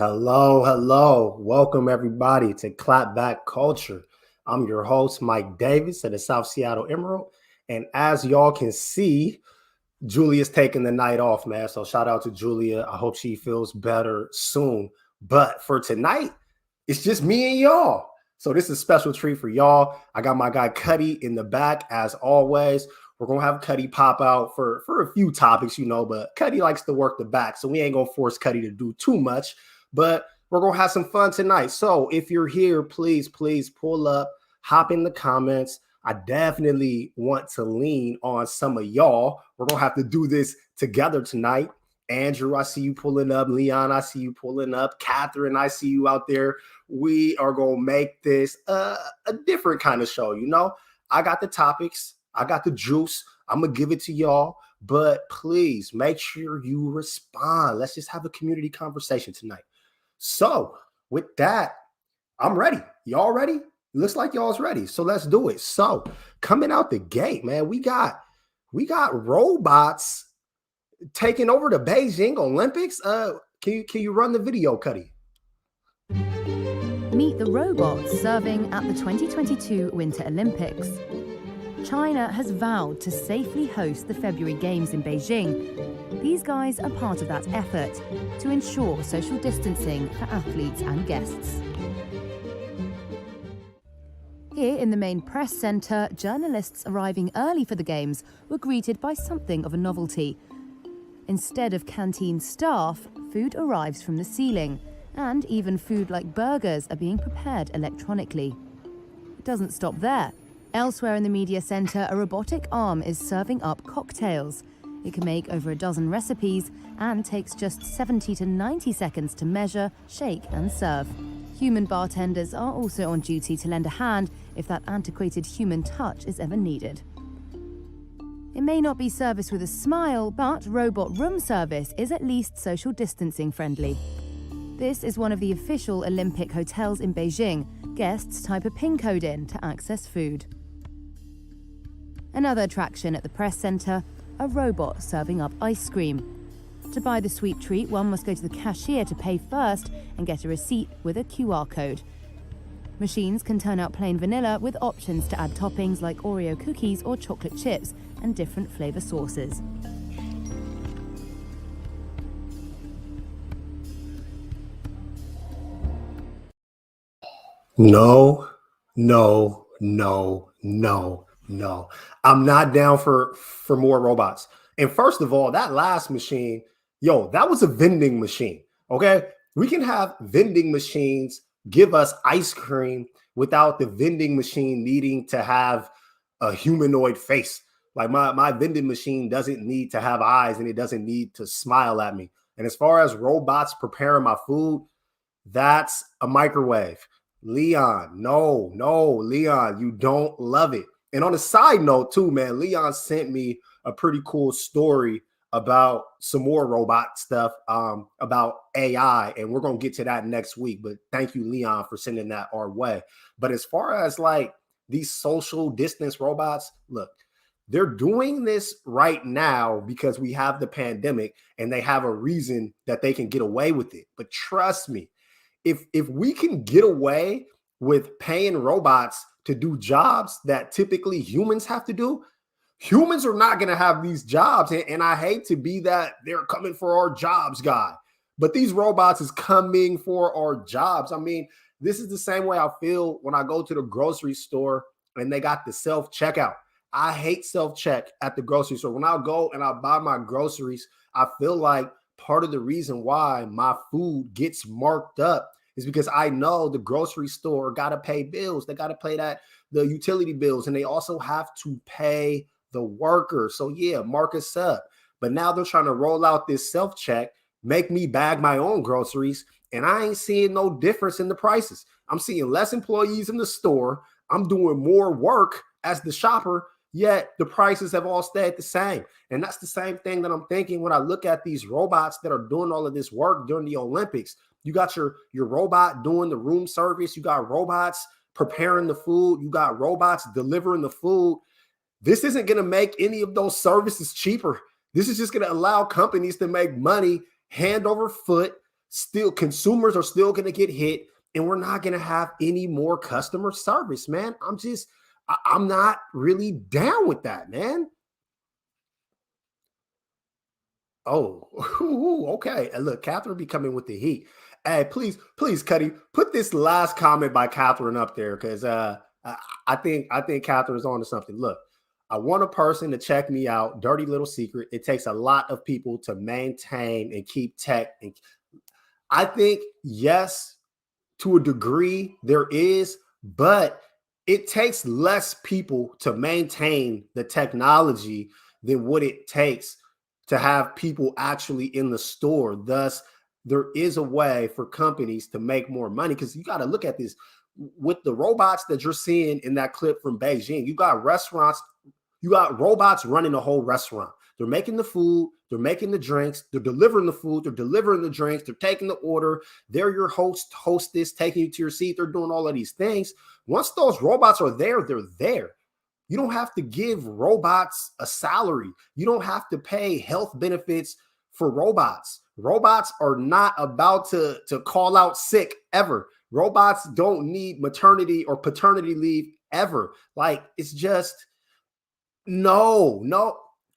Hello, hello. Welcome everybody to Clapback Culture. I'm your host, Mike Davis of the South Seattle Emerald. And as y'all can see, Julia's taking the night off, man. So shout out to Julia. I hope she feels better soon. But for tonight, it's just me and y'all. So this is a special treat for y'all. I got my guy Cuddy in the back as always. We're going to have Cuddy pop out for a few topics, but Cuddy likes to work the back. So we ain't going to force Cuddy to do too much. But we're going to have some fun tonight. So if you're here, please pull up, hop in the comments. I definitely want to lean on some of y'all. We're going to have to do this together tonight. Andrew, I see you pulling up. Leon, I see you pulling up. Catherine, I see you out there. We are going to make this a different kind of show. I got the topics. I got the juice. I'm going to give it to y'all. But please make sure you respond. Let's just have a community conversation tonight. So with that, I'm ready. Y'all ready? Looks like y'all's ready. So let's do it. So coming out the gate, man, we got robots taking over the Beijing Olympics. Can you run the video, Cuddy? Meet the robots serving at the 2022 Winter Olympics. China has vowed to safely host the February Games in Beijing. These guys are part of that effort to ensure social distancing for athletes and guests. Here in the main press centre, journalists arriving early for the Games were greeted by something of a novelty. Instead of canteen staff, food arrives from the ceiling, and even food like burgers are being prepared electronically. It doesn't stop there. Elsewhere in the media centre, a robotic arm is serving up cocktails. It can make over a dozen recipes and takes just 70 to 90 seconds to measure, shake and serve. Human bartenders are also on duty to lend a hand if that antiquated human touch is ever needed. It may not be service with a smile, but robot room service is at least social distancing friendly. This is one of the official Olympic hotels in Beijing. Guests type a PIN code in to access food. Another attraction at the press centre, a robot serving up ice cream. To buy the sweet treat, one must go to the cashier to pay first and get a receipt with a QR code. Machines can turn out plain vanilla with options to add toppings like Oreo cookies or chocolate chips and different flavour sauces. No. I'm not down for more robots. And first of all, that last machine, that was a vending machine. Okay. We can have vending machines give us ice cream without the vending machine needing to have a humanoid face. Like my vending machine doesn't need to have eyes and it doesn't need to smile at me. And as far as robots preparing my food, that's a microwave. Leon, no, Leon, you don't love it. And on a side note too, man, Leon sent me a pretty cool story about some more robot stuff, about AI, and we're going to get to that next week. But thank you, Leon, for sending that our way. But as far as like these social distance robots, look, they're doing this right now because we have the pandemic and they have a reason that they can get away with it. But trust me, if we can get away with paying robots to do jobs that typically humans have to do, humans are not going to have these jobs. And I hate to be that they're coming for our jobs guy, but these robots is coming for our jobs. I mean, this is the same way I feel when I go to the grocery store and they got the self-checkout. I hate self-check at the grocery store. When I go and I buy my groceries, I feel like part of the reason why my food gets marked up is because I know the grocery store got to pay bills. They got to pay the utility bills, and they also have to pay the worker. So yeah, mark us up. But now they're trying to roll out this self-check, make me bag my own groceries, and I ain't seeing no difference in the prices. I'm seeing less employees in the store. I'm doing more work as the shopper, yet the prices have all stayed the same. And that's the same thing that I'm thinking when I look at these robots that are doing all of this work during the Olympics. You got your robot doing the room service. You got robots preparing the food. You got robots delivering the food. This isn't going to make any of those services cheaper. This is just going to allow companies to make money hand over foot still consumers are still going to get hit, and we're not going to have any more customer service, man. I'm not really down with that, man. Oh, okay. And look, Catherine be coming with the heat. Hey, please, Cuddy, put this last comment by Catherine up there because I think Catherine is on to something. Look, I want a person to check me out. Dirty little secret. It takes a lot of people to maintain and keep tech. And I think yes, to a degree there is, but it takes less people to maintain the technology than what it takes to have people actually in the store. Thus, there is a way for companies to make more money because you got to look at this with the robots that you're seeing in that clip from Beijing. You got restaurants, you got robots running the whole restaurant. They're making the food, they're making the drinks, they're delivering the food, they're delivering the drinks, they're taking the order, they're your hostess, taking you to your seat, they're doing all of these things. Once those robots are there, they're there. You don't have to give robots a salary. You don't have to pay health benefits for robots. Robots are not about to call out sick ever. Robots don't need maternity or paternity leave ever. Like, it's just, no.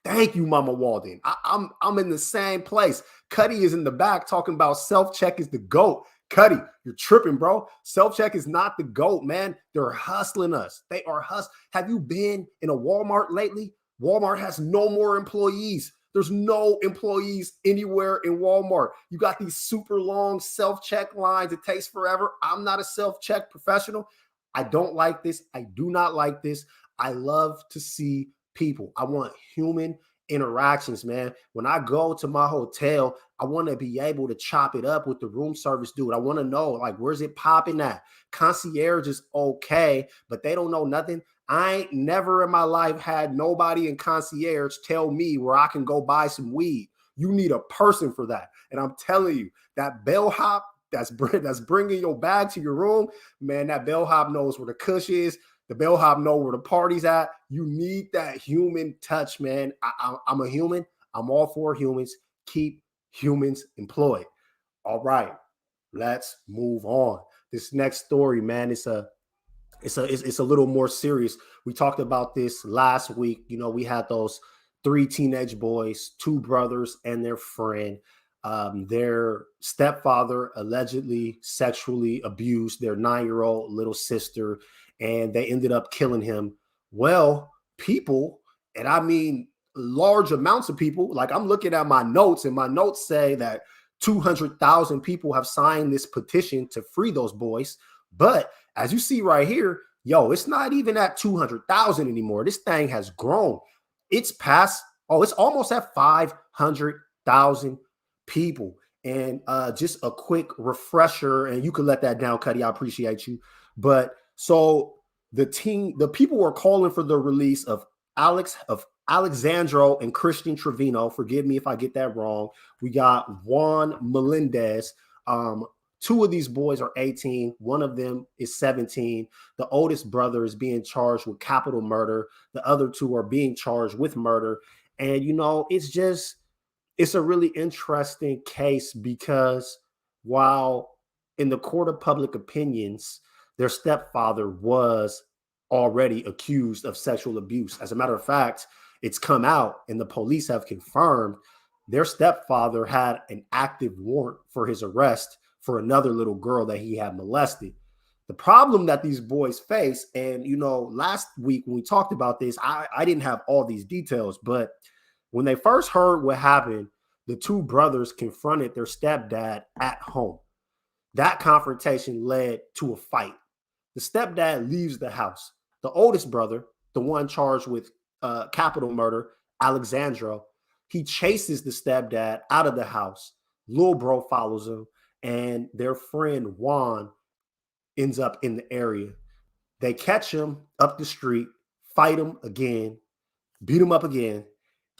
Thank you, Mama Walden. I'm in the same place. Cuddy is in the back talking about self-check is the GOAT. Cuddy, you're tripping, bro. Self-check is not the GOAT, man. They're hustling us. They are hustling. Have you been in a Walmart lately? Walmart has no more employees. There's no employees anywhere in Walmart. You got these super long self-check lines. It takes forever. I'm not a self-check professional. I don't like this. I do not like this. I love to see people. I want human interactions, man. When I go to my hotel, I want to be able to chop it up with the room service dude. I want to know, like, where's it popping at? Concierge is okay, but they don't know nothing. I ain't never in my life had nobody in concierge tell me where I can go buy some weed. You need a person for that. And I'm telling you, that bellhop that's bringing your bag to your room, man, that bellhop knows where the cush is. The bellhop know where the party's at. You need that human touch, man. I'm a human. I'm all for humans. Keep humans employed. All right, let's move on. This next story, man, it's a little more serious. We talked about this last week. You know, we had those 3 teenage boys, 2 brothers and their friend. Their stepfather allegedly sexually abused their 9-year-old little sister, and they ended up killing him. Well, people, and I mean large amounts of people, like I'm looking at my notes, and my notes say that 200,000 people have signed this petition to free those boys. But as you see right here, yo, it's not even at 200,000 anymore. This thing has grown. It's past, it's almost at 500,000 people. And just a quick refresher, and you can let that down, Cuddy. I appreciate you. But so the people were calling for the release of Alexandro and Christian Trevino. Forgive me if I get that wrong. We got Juan Melendez. 2 of these boys are 18. One of them is 17. The oldest brother is being charged with capital murder. The other 2 are being charged with murder. And, you know, it's a really interesting case because while in the court of public opinions, their stepfather was already accused of sexual abuse. As a matter of fact, it's come out and the police have confirmed their stepfather had an active warrant for his arrest for another little girl that he had molested. The problem that these boys face, and, you know, last week when we talked about this, I didn't have all these details, but when they first heard what happened, the 2 brothers confronted their stepdad at home. That confrontation led to a fight. The stepdad leaves the house. The oldest brother, the one charged with capital murder, Alexandro, he chases the stepdad out of the house. Lil bro follows him, and their friend Juan ends up in the area. They catch him up the street, fight him again, beat him up again,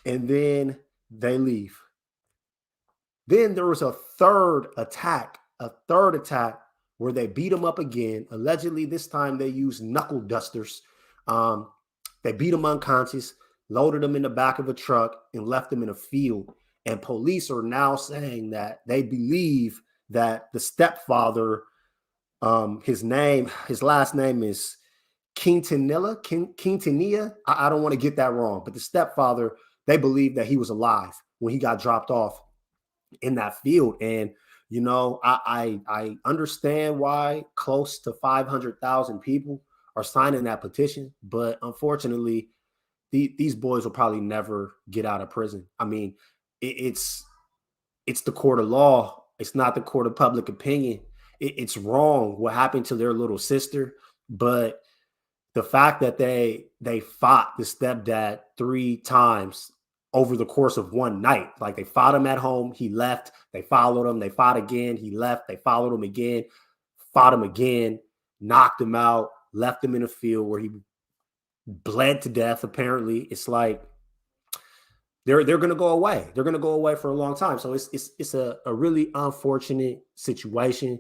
and then they leave. Then there was a third attack where they beat him up again. Allegedly, this time they used knuckle dusters. They beat him unconscious, loaded him in the back of a truck, and left him in a field. And police are now saying that they believe that the stepfather, his last name is Quintanilla. I don't want to get that wrong, but the stepfather, they believe that he was alive when he got dropped off in that field. And I understand why close to 500,000 people are signing that petition, but unfortunately, these boys will probably never get out of prison. I mean, it's the court of law. It's not the court of public opinion. It's wrong what happened to their little sister, but the fact that they fought the stepdad 3 times over the course of one night, like they fought him at home, he left, they followed him, they fought again, he left, they followed him again, fought him again, knocked him out, left him in a field where he bled to death. Apparently, it's like they're going to go away. They're going to go away for a long time. So it's a really unfortunate situation.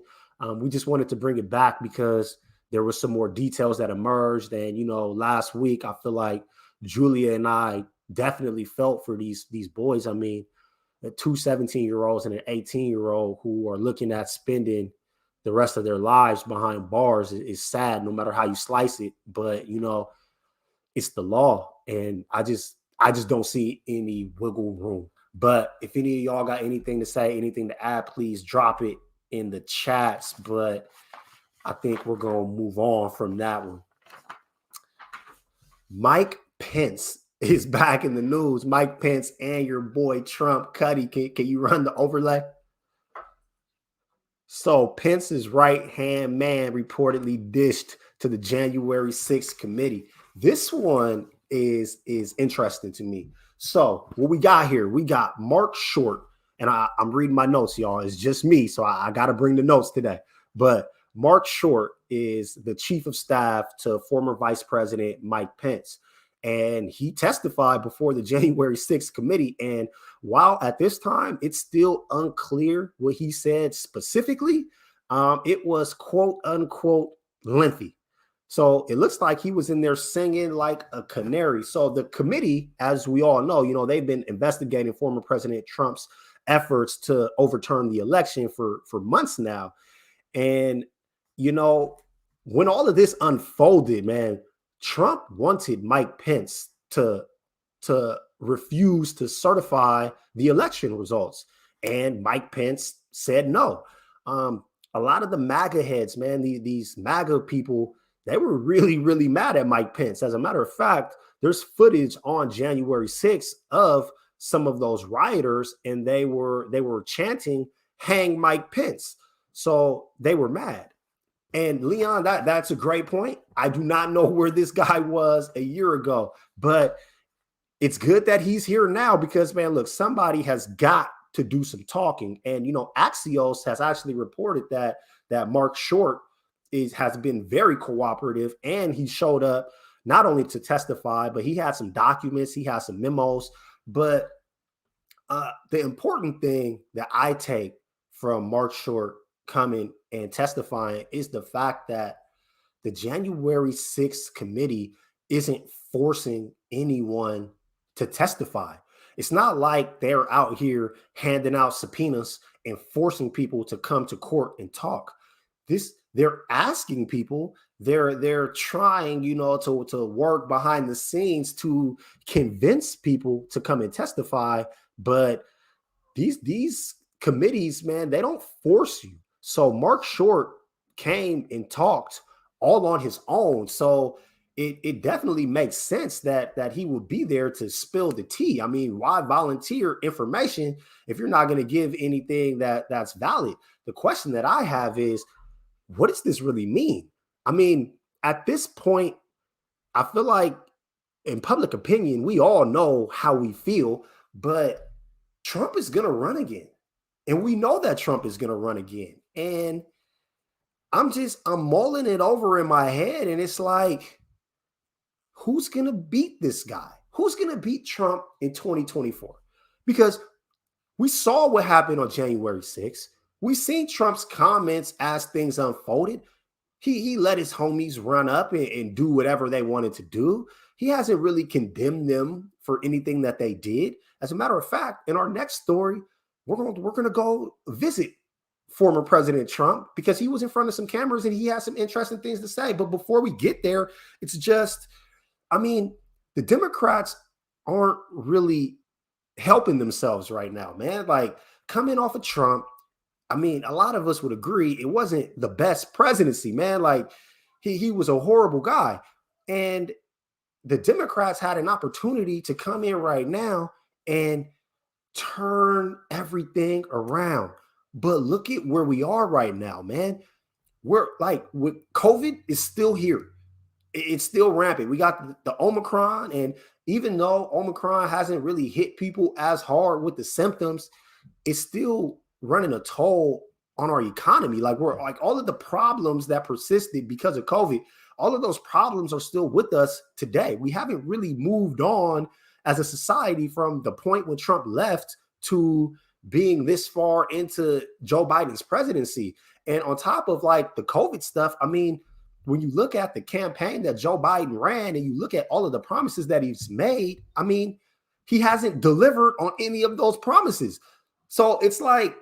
We just wanted to bring it back because there were some more details that emerged. And, last week, I feel like Julia and I definitely felt for these boys. I mean, the 2 17-year-olds and an 18-year-old who are looking at spending the rest of their lives behind bars is sad, no matter how you slice it. But, it's the law. And I just don't see any wiggle room. But if any of y'all got anything to say, anything to add, please drop it in the chats. But I think we're going to move on from that one. Mike Pence is back in the news. Mike Pence and your boy Trump. Cuddy, can you run the overlay? So Pence's right-hand man reportedly dished to the January 6th committee. This one is interesting to me. So what we got here, we got Mark Short, and I'm reading my notes, y'all. It's just me, so I got to bring the notes today. But Mark Short is the chief of staff to former Vice President Mike Pence, and he testified before the January 6th committee. And while at this time it's still unclear what he said specifically, it was quote unquote lengthy. So it looks like he was in there singing like a canary. So the committee, as we all know, they've been investigating former President Trump's efforts to overturn the election for months now. And, when all of this unfolded, man, Trump wanted Mike Pence to refuse to certify the election results. And Mike Pence said no. A lot of the MAGA heads, man, these MAGA people, they were really, really mad at Mike Pence. As a matter of fact, there's footage on January 6th of some of those rioters, and they were chanting, "Hang Mike Pence." So they were mad. And Leon, that's a great point. I do not know where this guy was a year ago, but it's good that he's here now because, man, look, somebody has got to do some talking. And, Axios has actually reported that Mark Short has been very cooperative, and he showed up not only to testify, but he had some documents, he had some memos. But the important thing that I take from Mark Short coming and testifying is the fact that the January 6th committee isn't forcing anyone to testify. It's not like they're out here handing out subpoenas and forcing people to come to court and talk. They're asking people, they're trying, to work behind the scenes to convince people to come and testify. But these committees, man, they don't force you. So Mark Short came and talked all on his own. So it definitely makes sense that he would be there to spill the tea. I mean, why volunteer information if you're not going to give anything that's valid? The question that I have is, what does this really mean? I mean, at this point, I feel like in public opinion, we all know how we feel, but Trump is going to run again. And we know that Trump is going to run again. And I'm mulling it over in my head. And it's like, who's going to beat this guy? Who's going to beat Trump in 2024? Because we saw what happened on January 6th. We seen Trump's comments as things unfolded. He let his homies run up and do whatever they wanted to do. He hasn't really condemned them for anything that they did. As a matter of fact, in our next story, we're going to go visit former President Trump because he was in front of some cameras and he had some interesting things to say. But before we get there, it's just, I mean, the Democrats aren't really helping themselves right now, man. Like coming off of Trump, I mean, a lot of us would agree it wasn't the best presidency, man. Like he was a horrible guy. And the Democrats had an opportunity to come in right now and turn everything around. But look at where we are right now, man. We're like, with COVID is still here. It's still rampant. We got the Omicron, and even though Omicron hasn't really hit people as hard with the symptoms, it's still running a toll on our economy. Like we're like all of the problems that persisted because of COVID, all of those problems are still with us today. We haven't really moved on as a society from the point when Trump left to being this far into Joe Biden's presidency. And on top of like the COVID stuff, I mean, when you look at the campaign that Joe Biden ran and you look at all of the promises that he's made, I mean, he hasn't delivered on any of those promises. So it's like,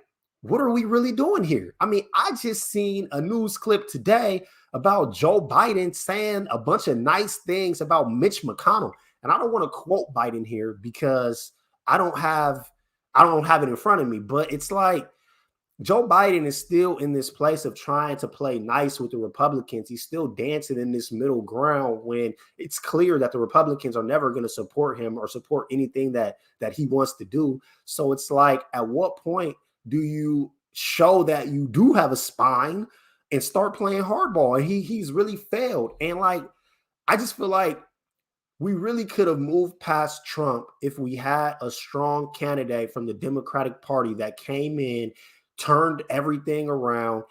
what are we really doing here? I mean, I just seen a news clip today about Joe Biden saying a bunch of nice things about Mitch McConnell. And I don't want to quote Biden here because I don't have it in front of me, but it's like Joe Biden is still in this place of trying to play nice with the Republicans. He's still dancing in this middle ground when it's clear that the Republicans are never going to support him or support anything that he wants to do. So it's like, at what point do you show that you do have a spine and start playing hardball? And he's really failed. And like, I just feel like we really could have moved past Trump if we had a strong candidate from the Democratic Party that came in, turned everything around.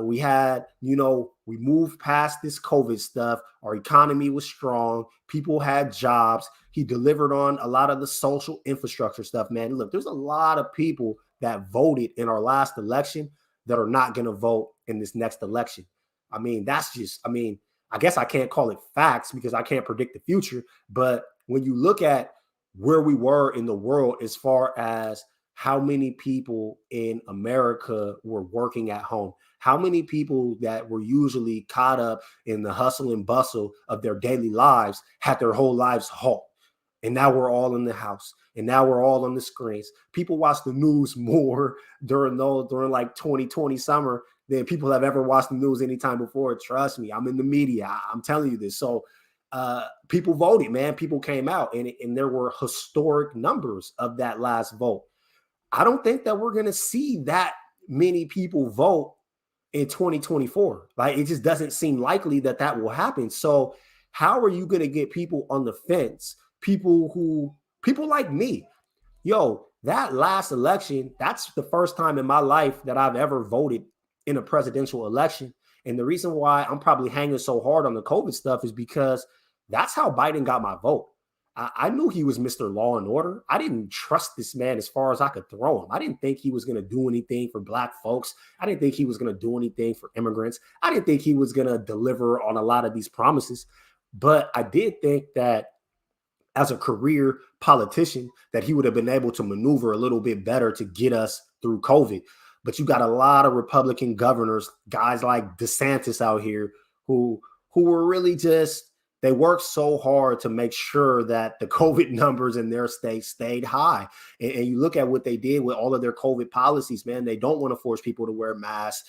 We moved past this COVID stuff. Our economy was strong. People had jobs. He delivered on a lot of the social infrastructure stuff, man. Look, there's a lot of people that voted in our last election that are not going to vote in this next election. I mean, I guess I can't call it facts because I can't predict the future. But when you look at where we were in the world as far as how many people in America were working at home, how many people that were usually caught up in the hustle and bustle of their daily lives had their whole lives halt. And now we're all in the house. And now we're all on the screens. People watch the news more during like 2020 summer than people have ever watched the news anytime before. Trust me, I'm in the media. I'm telling you this. So people voted, man. People came out and there were historic numbers of that last vote. I don't think that we're going to see that many people vote in 2024. Like, it just doesn't seem likely that will happen. So how are you going to get people on the fence? People like me, that last election, that's the first time in my life that I've ever voted in a presidential election. And the reason why I'm probably hanging so hard on the COVID stuff is because that's how Biden got my vote. I knew he was Mr. Law and Order. I didn't trust this man as far as I could throw him. I didn't think he was going to do anything for Black folks. I didn't think he was going to do anything for immigrants. I didn't think he was going to deliver on a lot of these promises. But I did think that as a career politician, that he would have been able to maneuver a little bit better to get us through COVID. But you got a lot of Republican governors, guys like DeSantis out here who were really just, they worked so hard to make sure that the COVID numbers in their state stayed high. And you look at what they did with all of their COVID policies, man, they don't want to force people to wear masks.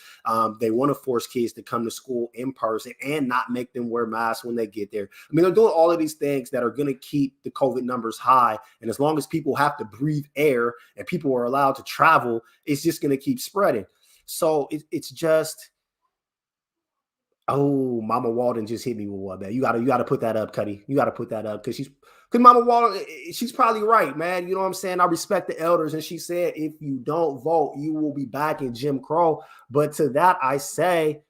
They want to force kids to come to school in person and not make them wear masks when they get there. I mean, they're doing all of these things that are going to keep the COVID numbers high. And as long as people have to breathe air and people are allowed to travel, it's just going to keep spreading. So it's just... Oh, Mama Walden just hit me with one, man. You gotta put that up, Cuddy. You gotta put that up because Mama Walden, she's probably right, man. You know what I'm saying? I respect the elders, and she said, if you don't vote, you will be back in Jim Crow. But to that, I say,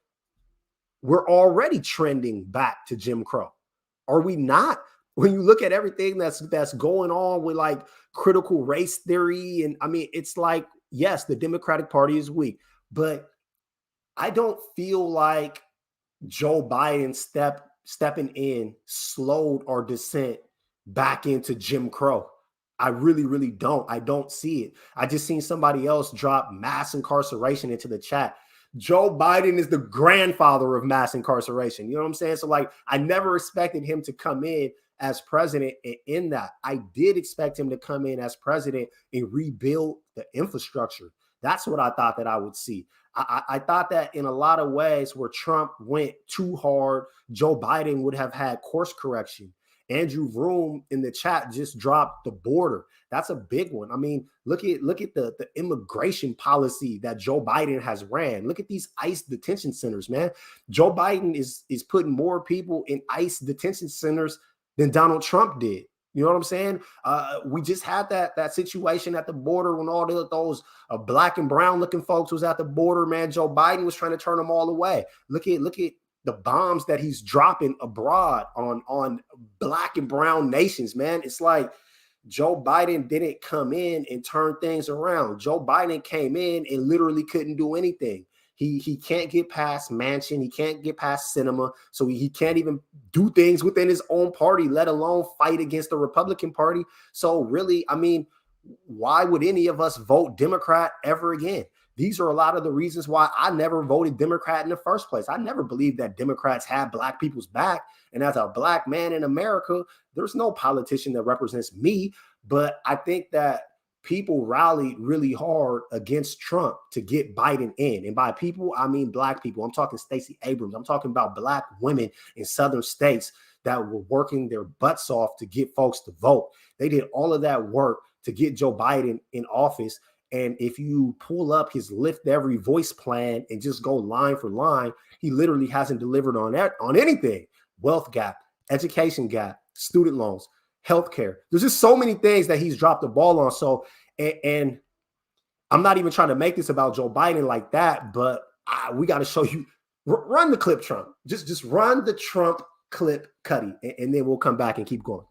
we're already trending back to Jim Crow. Are we not? When you look at everything that's going on with like critical race theory, and I mean, it's like, yes, the Democratic Party is weak, but I don't feel like Joe Biden stepping in slowed our descent back into Jim Crow. I really, really don't. I don't see it. I just seen somebody else drop mass incarceration into the chat. Joe Biden is the grandfather of mass incarceration. You know what I'm saying? So like, I never expected him to come in as president. And in that, I did expect him to come in as president and rebuild the infrastructure. That's what I thought that I would see. I thought that in a lot of ways where Trump went too hard, Joe Biden would have had course correction. Andrew Vroom in the chat just dropped the border. That's a big one. I mean, look at the immigration policy that Joe Biden has ran. Look at these ICE detention centers, man. Joe Biden is putting more people in ICE detention centers than Donald Trump did. You know what I'm saying? We just had that situation at the border when all those black and brown looking folks was at the border, man. Joe Biden was trying to turn them all away. Look at the bombs that he's dropping abroad on black and brown nations, man. It's like Joe Biden didn't come in and turn things around. Joe Biden came in and literally couldn't do anything. He can't get past Manchin. He can't get past cinema. So he can't even do things within his own party, let alone fight against the Republican Party. So really, I mean, why would any of us vote Democrat ever again? These are a lot of the reasons why I never voted Democrat in the first place. I never believed that Democrats had black people's back. And as a black man in America, there's no politician that represents me. But I think that people rallied really hard against Trump to get Biden in. And by people, I mean black people. I'm talking Stacey Abrams. I'm talking about black women in southern states that were working their butts off to get folks to vote. They did all of that work to get Joe Biden in office. And if you pull up his Lift Every Voice plan and just go line for line, he literally hasn't delivered on anything. Wealth gap, education gap, student loans, healthcare. There's just so many things that he's dropped the ball on. So, and I'm not even trying to make this about Joe Biden like that, but we got to show you, run the clip, Trump. Just run the Trump clip, Cuddy, and then we'll come back and keep going.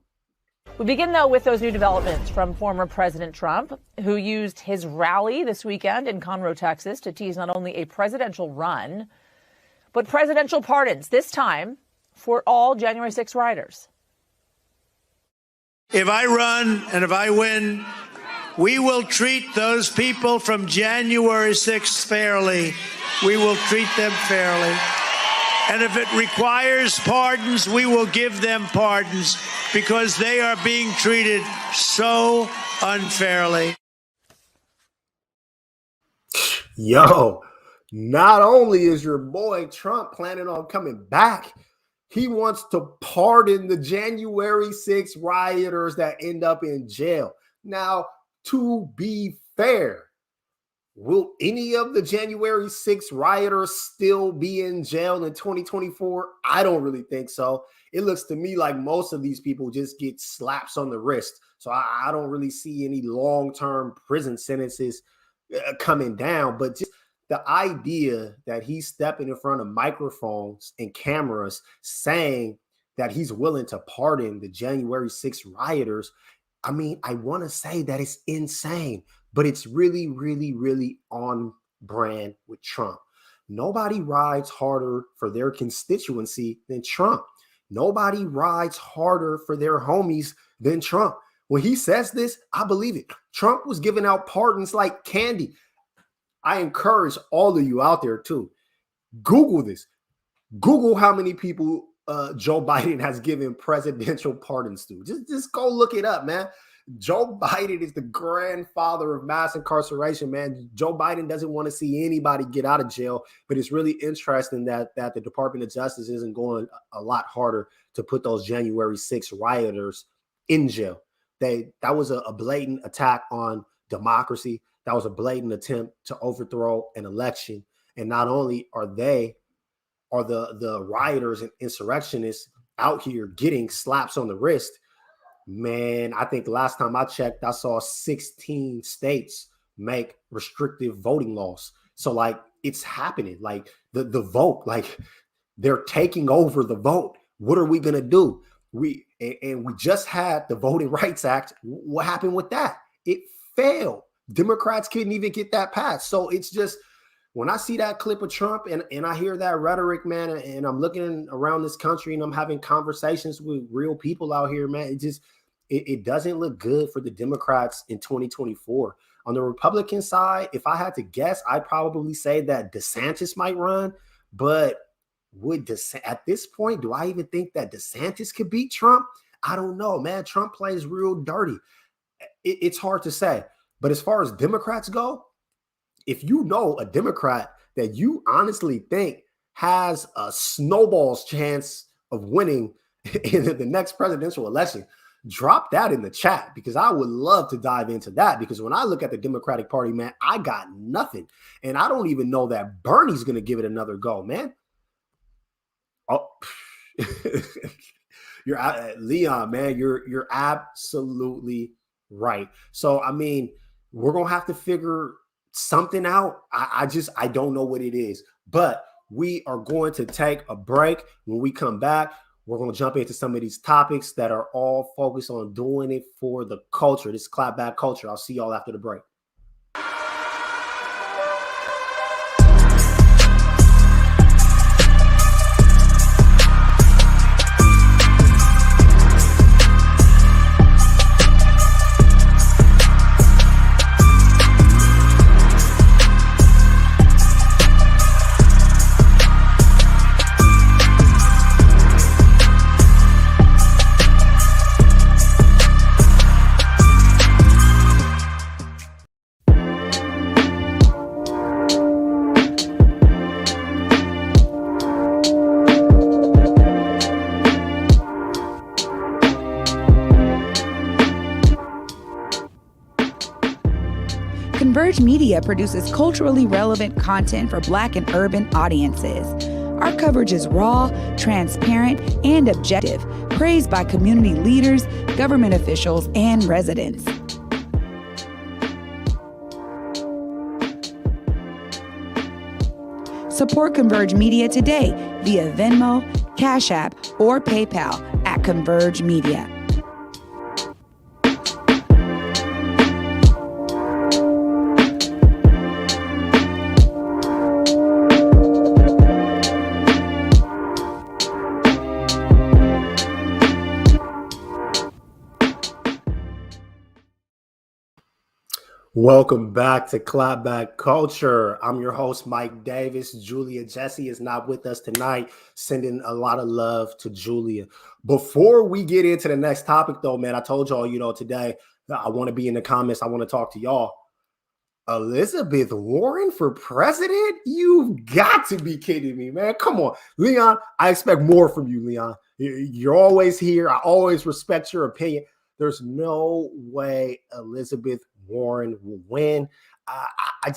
We begin, though, with those new developments from former President Trump, who used his rally this weekend in Conroe, Texas, to tease not only a presidential run, but presidential pardons, this time for all January 6 rioters. If I run and if I win, we will treat those people from January 6th fairly. We will treat them fairly. And if it requires pardons, we will give them pardons because they are being treated so unfairly. Yo, not only is your boy Trump planning on coming back, he wants to pardon the January 6 rioters that end up in jail. Now, to be fair, will any of the January 6 rioters still be in jail in 2024? I don't really think so. It looks to me like most of these people just get slaps on the wrist. So I don't really see any long-term prison sentences coming down. But just the idea that he's stepping in front of microphones and cameras saying that he's willing to pardon the January 6 rioters, I mean, I want to say that it's insane, but it's really, really, really on brand with Trump. Nobody rides harder for their constituency than Trump. Nobody rides harder for their homies than Trump. When he says this, I believe it. Trump was giving out pardons like candy. I encourage all of you out there too. Google this. Google how many people Joe Biden has given presidential pardons to. Just go look it up, man. Joe Biden is the grandfather of mass incarceration, man. Joe Biden doesn't want to see anybody get out of jail, but it's really interesting that the Department of Justice isn't going a lot harder to put those January 6 rioters in jail. That was a blatant attack on democracy. That was a blatant attempt to overthrow an election. And not only are the rioters and insurrectionists out here getting slaps on the wrist, man, I think the last time I checked, I saw 16 states make restrictive voting laws. So like it's happening, like the vote, like they're taking over the vote. What are we going to do? We just had the Voting Rights Act. What happened with that? It failed. Democrats couldn't even get that passed. So it's just, when I see that clip of Trump and I hear that rhetoric, man, and I'm looking around this country and I'm having conversations with real people out here, man, it doesn't look good for the Democrats in 2024. On the Republican side, if I had to guess, I'd probably say that DeSantis might run. But at this point, do I even think that DeSantis could beat Trump? I don't know, man. Trump plays real dirty. It's hard to say. But as far as Democrats go, if you know a Democrat that you honestly think has a snowball's chance of winning in the next presidential election, drop that in the chat, because I would love to dive into that. Because when I look at the Democratic Party, man, I got nothing. And I don't even know that Bernie's going to give it another go, man. Oh, Leon, man, you're absolutely right. So, I mean, we're going to have to figure something out. I don't know what it is, but we are going to take a break. When we come back, we're going to jump into some of these topics that are all focused on doing it for the culture. This clapback culture. I'll see y'all after the break. Converge Media produces culturally relevant content for Black and urban audiences. Our coverage is raw, transparent, and objective, praised by community leaders, government officials, and residents. Support Converge Media today via Venmo, Cash App, or PayPal at Converge Media. Welcome back to Clapback Culture. I'm your host, Mike Davis. Jessie is not with us tonight. Sending a lot of love to Julia. Before we get into the next topic, though, man, I told y'all, today I want to be in the comments. I want to talk to y'all. Elizabeth Warren for president? You've got to be kidding me, man. Come on, Leon. I expect more from you, Leon. You're always here. I always respect your opinion. There's no way Elizabeth Warren will win. I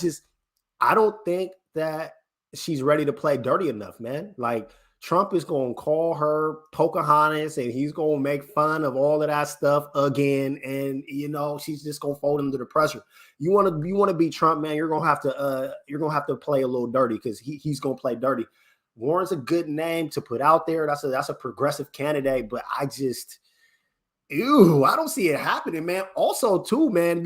don't think that she's ready to play dirty enough, man. Like, Trump is going to call her Pocahontas and he's going to make fun of all of that stuff again. And, she's just going to fold under the pressure. You want to beat Trump, man, you're going to have to play a little dirty, because he's going to play dirty. Warren's a good name to put out there. That's a progressive candidate, but I don't see it happening, man. Also, too, man,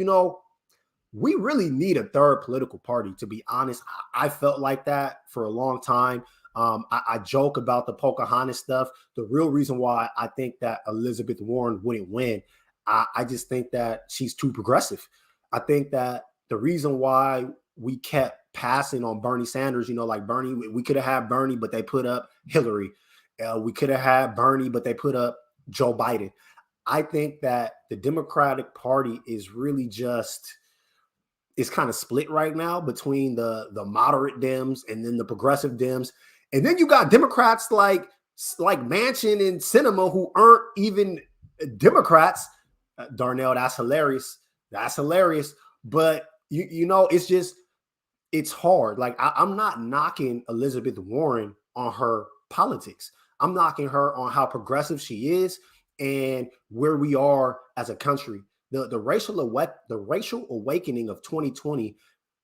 we really need a third political party, to be honest. I felt like that for a long time. I joke about the Pocahontas stuff. The real reason why I think that Elizabeth Warren wouldn't win, I just think that she's too progressive. I think that the reason why we kept passing on Bernie Sanders, like Bernie, we could have had Bernie, but they put up Hillary. We could have had Bernie, but they put up Joe Biden. I think that the Democratic Party is really is kind of split right now between the moderate Dems and then the progressive Dems. And then you got Democrats like Manchin and Sinema, who aren't even Democrats. Darnell, that's hilarious. That's hilarious. But, it's hard. Like, I'm not knocking Elizabeth Warren on her politics. I'm knocking her on how progressive she is and where we are as a country. The racial awakening of 2020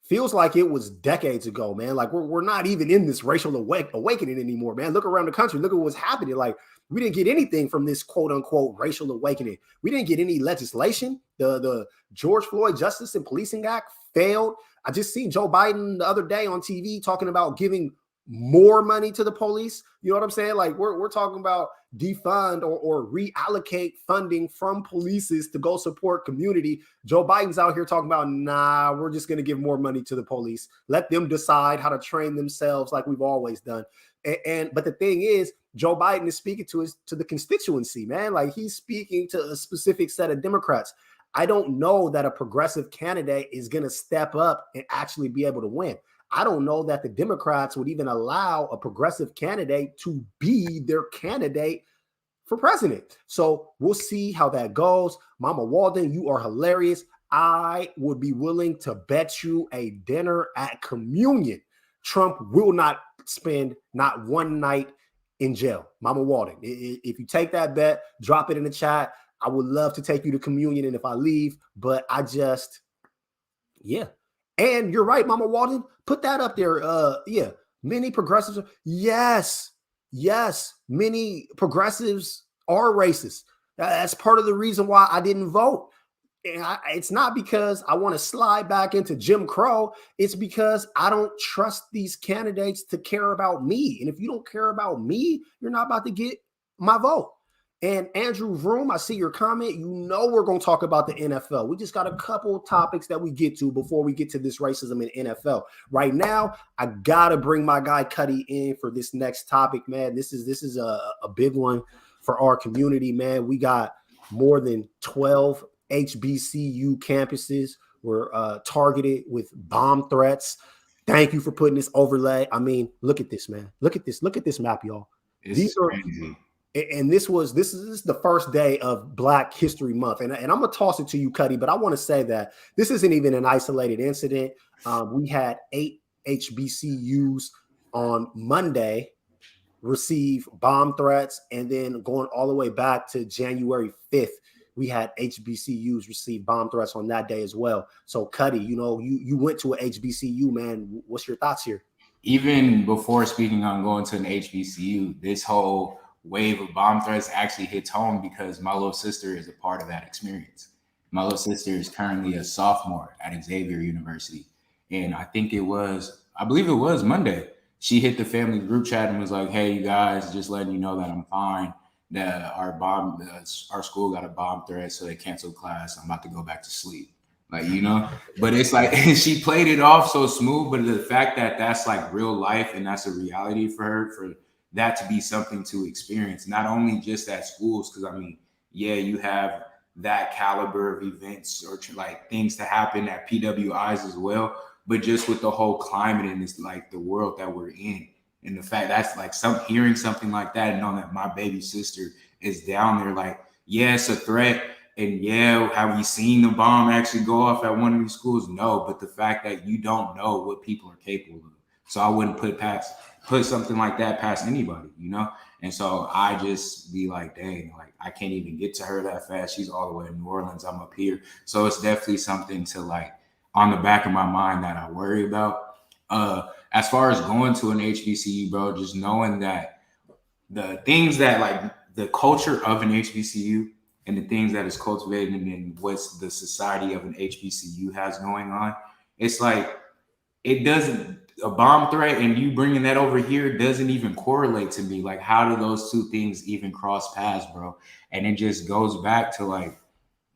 feels like it was decades ago, man. Like, we're not even in this racial awakening anymore, man. Look around the country. Look at what's happening. Like, we didn't get anything from this quote unquote racial awakening. We didn't get any legislation. The George Floyd Justice and Policing Act failed. I just seen Joe Biden the other day on TV talking about giving more money to the police. You know what I'm saying? Like we're talking about defund or reallocate funding from polices to go support community. Joe Biden's out here talking about, nah, we're just going to give more money to the police. Let them decide how to train themselves like we've always done. But the thing is, Joe Biden is speaking to the constituency, man. Like he's speaking to a specific set of Democrats. I don't know that a progressive candidate is going to step up and actually be able to win. I don't know that the Democrats would even allow a progressive candidate to be their candidate for president. So we'll see how that goes. Mama Walden, you are hilarious. I would be willing to bet you a dinner at communion. Trump will not spend not one night in jail. Mama Walden, if you take that bet, drop it in the chat. I would love to take you to communion and if I leave, but yeah. And you're right, Mama Walden. Put that up there. Many progressives. Yes. Many progressives are racist. That's part of the reason why I didn't vote. And it's not because I want to slide back into Jim Crow. It's because I don't trust these candidates to care about me. And if you don't care about me, you're not about to get my vote. And Andrew Vroom, I see your comment. You know we're going to talk about the NFL. We just got a couple of topics that we get to before we get to this racism in NFL. Right now, I got to bring my guy Cuddy in for this next topic, man. This is a big one for our community, man. We got more than 12 HBCU campuses were targeted with bomb threats. Thank you for putting this overlay. I mean, look at this, man. Look at this map, y'all. These are crazy. And this is the first day of Black History Month. And I'm going to toss it to you, Cuddy, but I want to say that this isn't even an isolated incident. We had 8 HBCUs on Monday receive bomb threats. And then going all the way back to January 5th, we had HBCUs receive bomb threats on that day as well. So, Cuddy, you went to an HBCU, man. What's your thoughts here? Even before speaking on going to an HBCU, this whole wave of bomb threats actually hits home because my little sister is a part of that experience. My little sister is currently a sophomore at Xavier University. And I believe it was Monday. She hit the family group chat and was like, hey, you guys, just letting you know that I'm fine, that our school got a bomb threat, so they canceled class. I'm about to go back to sleep. But it's like, she played it off so smooth, but the fact that that's like real life and that's a reality for her, for that to be something to experience, not only just at schools, because I mean, yeah, you have that caliber of events or like things to happen at PWIs as well, but just with the whole climate and this like the world that we're in, and the fact that's like hearing something like that and knowing that my baby sister is down there, like, yeah, it's a threat, and yeah, have we seen the bomb actually go off at one of these schools? No, but the fact that you don't know what people are capable of, so I wouldn't put something like that past anybody, And so I just be like, dang, like I can't even get to her that fast. She's all the way in New Orleans. I'm up here. So it's definitely something to like on the back of my mind that I worry about. As far as going to an HBCU, bro, just knowing that the things that like the culture of an HBCU and the things that is cultivated and what's the society of an HBCU has going on, it's like it doesn't. A bomb threat and you bringing that over here doesn't even correlate to me. Like, how do those two things even cross paths, bro? And it just goes back to like,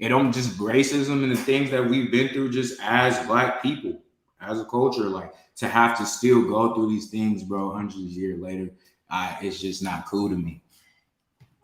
it don't just racism and the things that we've been through just as Black people, as a culture, like to have to still go through these things, bro, hundreds of years later, it's just not cool to me.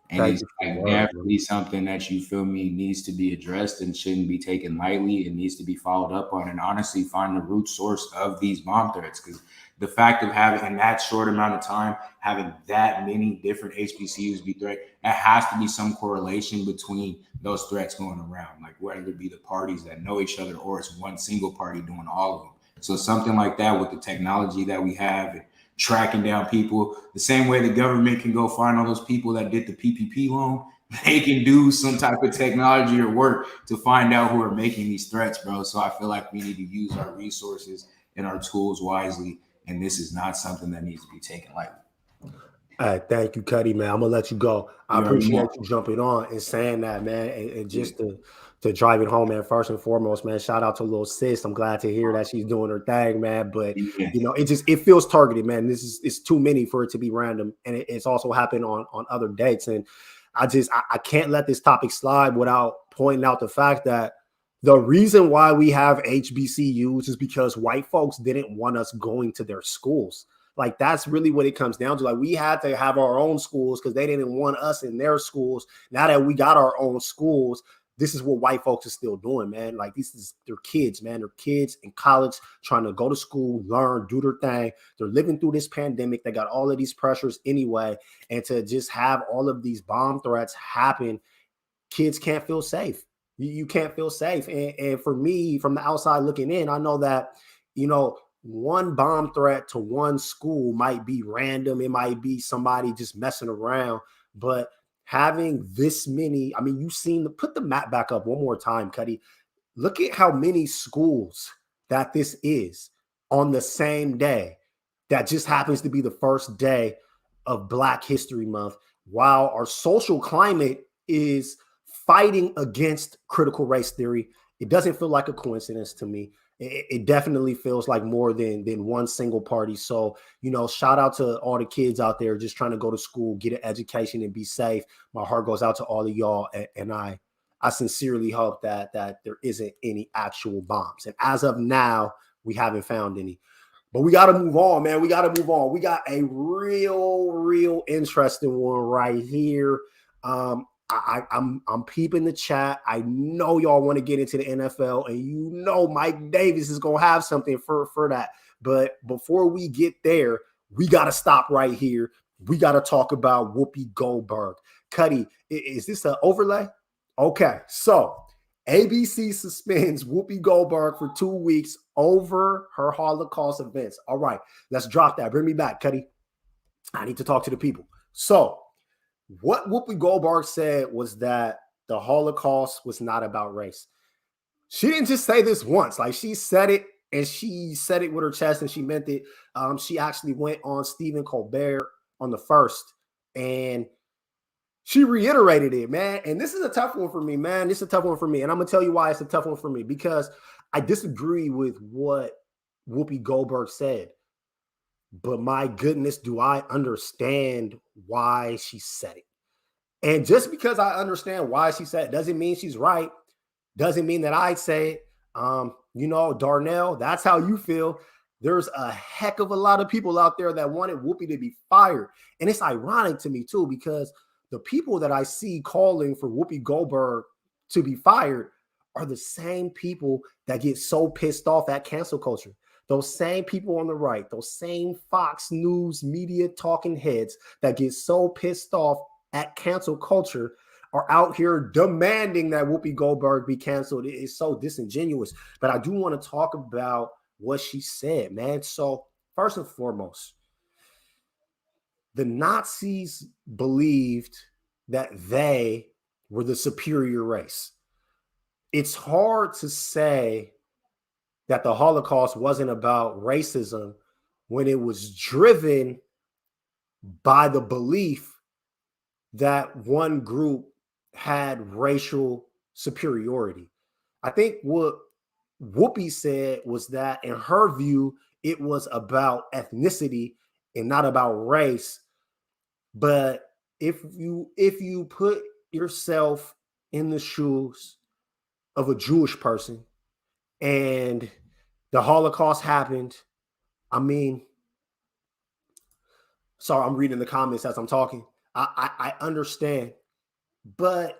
And it's like definitely something that you feel me needs to be addressed and shouldn't be taken lightly. It needs to be followed up on and honestly find the root source of these bomb threats. Because the fact of having in that short amount of time, having that many different HBCUs be threatened, there has to be some correlation between those threats going around, like whether it be the parties that know each other or it's one single party doing all of them. So something like that with the technology that we have and tracking down people, the same way the government can go find all those people that did the PPP loan, they can do some type of technology or work to find out who are making these threats, bro. So I feel like we need to use our resources and our tools wisely, and this is not something that needs to be taken lightly. Thank you, Cuddy, man. I'm gonna let you go. I You already appreciate know. you jumping on and saying that, man. And just to drive it home, man. First and foremost, man. Shout out to little sis. I'm glad to hear that she's doing her thing, man. But Yes. it feels targeted, man. It's too many for it to be random, and it's also happened on other dates. And I can't let this topic slide without pointing out the fact that the reason why we have HBCUs is because white folks didn't want us going to their schools. Like, that's really what it comes down to. Like, we had to have our own schools because they didn't want us in their schools. Now that we got our own schools, this is what white folks are still doing, man. Like, this is their kids, man. Their kids in college trying to go to school, learn, do their thing. They're living through this pandemic. They got all of these pressures anyway. And to just have all of these bomb threats happen, kids can't feel safe. You can't feel safe. And for me, from the outside looking in, I know that, one bomb threat to one school might be random. It might be somebody just messing around. But having this many, I mean, put the map back up one more time, Cuddy. Look at how many schools that this is on the same day. That just happens to be the first day of Black History Month, while our social climate is fighting against critical race theory. It doesn't feel like a coincidence to me. It definitely feels like more than one single party. So, shout out to all the kids out there just trying to go to school, get an education, and be safe. My heart goes out to all of y'all, and I sincerely hope that there isn't any actual bombs. And as of now, we haven't found any. But we got to move on, man. We got to move on. We got a real interesting one right here. I'm peeping the chat. I know y'all want to get into the NFL, and Mike Davis is gonna have something for that. But before we get there, we gotta stop right here. We gotta talk about Whoopi Goldberg. Cuddy, is this an overlay? Okay, so ABC suspends Whoopi Goldberg for 2 weeks over her Holocaust events. All right, let's drop that. Bring me back, Cuddy. I need to talk to the people. So, what Whoopi Goldberg said was that the Holocaust was not about race. She didn't just say this once. Like, she said it, and she said it with her chest, and she meant it. She actually went on Stephen Colbert on the first, and she reiterated it, man. And this is a tough one for me, man. This is a tough one for me. And I'm going to tell you why it's a tough one for me, because I disagree with what Whoopi Goldberg said. But my goodness, do I understand why she said it. And just because I understand why she said it doesn't mean she's right. Doesn't mean that I say it. Darnell, that's how you feel. There's a heck of a lot of people out there that wanted Whoopi to be fired. And it's ironic to me, too, because the people that I see calling for Whoopi Goldberg to be fired are the same people that get so pissed off at cancel culture. Those same people on the right, those same Fox News media talking heads that get so pissed off at cancel culture are out here demanding that Whoopi Goldberg be canceled. It is so disingenuous. But I do want to talk about what she said, man. So first and foremost, the Nazis believed that they were the superior race. It's hard to say that the Holocaust wasn't about racism when it was driven by the belief that one group had racial superiority. I think what Whoopi said was that, in her view, it was about ethnicity and not about race. But if you put yourself in the shoes of a Jewish person, and the Holocaust happened, I mean, sorry, I'm reading the comments as I'm talking. I understand, but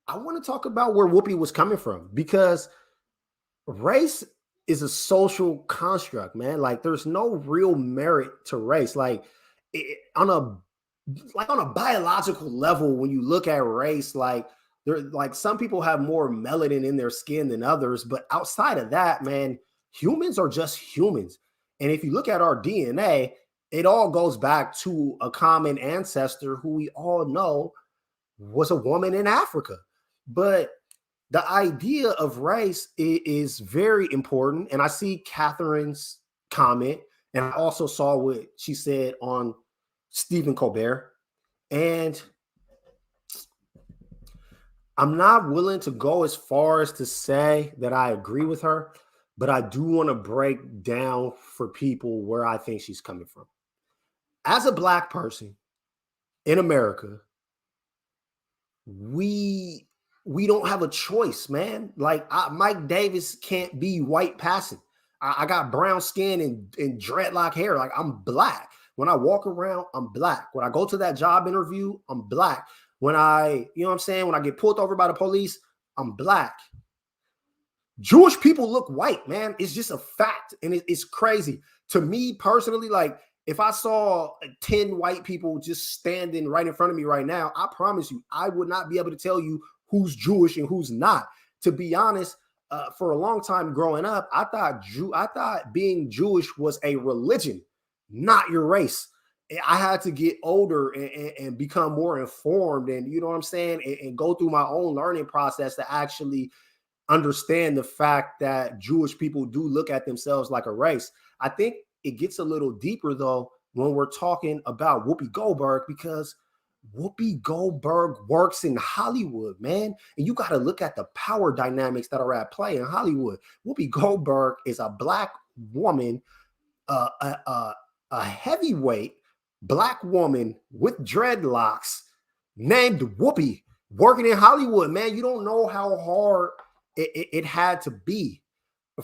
I want to talk about where Whoopi was coming from, because race is a social construct, man. Like, there's no real merit to race. On a biological level, when you look at race, some people have more melanin in their skin than others, but outside of that, man, humans are just humans. And if you look at our DNA, it all goes back to a common ancestor who we all know was a woman in Africa. But the idea of race is very important. And I see Catherine's comment, and I also saw what she said on Stephen Colbert. And I'm not willing to go as far as to say that I agree with her, but I do want to break down for people where I think she's coming from. As a Black person in America, we don't have a choice, man. Like Mike Davis can't be white passing. I got brown skin and dreadlock hair. Like I'm Black. When I walk around, I'm Black. When I go to that job interview, I'm Black. When you know what I'm saying? When I get pulled over by the police, I'm Black. Jewish people look white, man. It's just a fact. And it's crazy. To me personally, like if I saw 10 white people just standing right in front of me right now, I promise you, I would not be able to tell you who's Jewish and who's not. To be honest, for a long time growing up, I thought being Jewish was a religion, not your race. I had to get older and become more informed and, you know what I'm saying, and go through my own learning process to actually understand the fact that Jewish people do look at themselves like a race. I think it gets a little deeper, though, when we're talking about Whoopi Goldberg, because Whoopi Goldberg works in Hollywood, man. And you got to look at the power dynamics that are at play in Hollywood. Whoopi Goldberg is a Black woman, a heavyweight Black woman with dreadlocks named Whoopi working in Hollywood, man. You don't know how hard it had to be